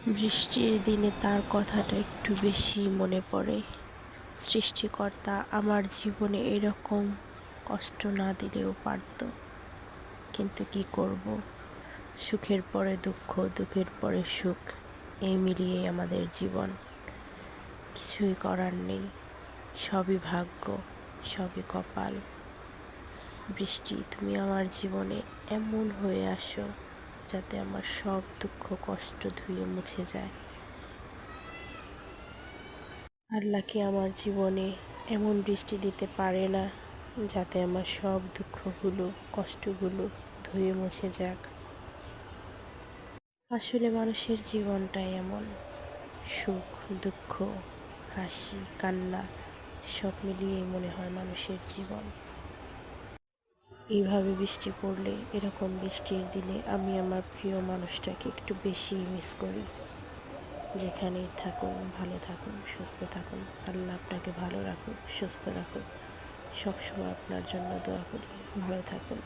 বৃষ্টির দিনে তার কথাটা একটু বেশি মনে পড়ে। সৃষ্টিকর্তা আমার জীবনে এরকম কষ্ট না দিলেও পারত, কিন্তু কি করব, সুখের পরে দুঃখ, দুঃখের পরে সুখ, এই মিলিয়েই আমাদের জীবন। কিছুই করার নেই, সবই ভাগ্য, সবই কপাল। বৃষ্টি, তুমি আমার জীবনে এমন হয়ে আসো যাতে আমার সব দুঃখ কষ্ট ধুয়ে মুছে যায়। আল্লাহ কি আমার জীবনে এমন বৃষ্টি দিতে পারে না যাতে আমার সব দুঃখগুলো কষ্টগুলো ধুয়ে মুছে যাক? আসলে মানুষের জীবনটাই এমন, সুখ দুঃখ হাসি কান্না সব মিলিয়েই মনে হয় মানুষের জীবন। এইভাবে বৃষ্টি পড়লে, এরকম বৃষ্টির দিনে আমি আমার প্রিয় মানুষটাকে একটু বেশি মিস করি। যেখানেই থাকুন ভালো থাকুন, সুস্থ থাকুন। আল্লাহ আপনাকে ভালো রাখুক, সুস্থ রাখুক। সবসময় আপনার জন্য দোয়া করি। ভালো থাকুন।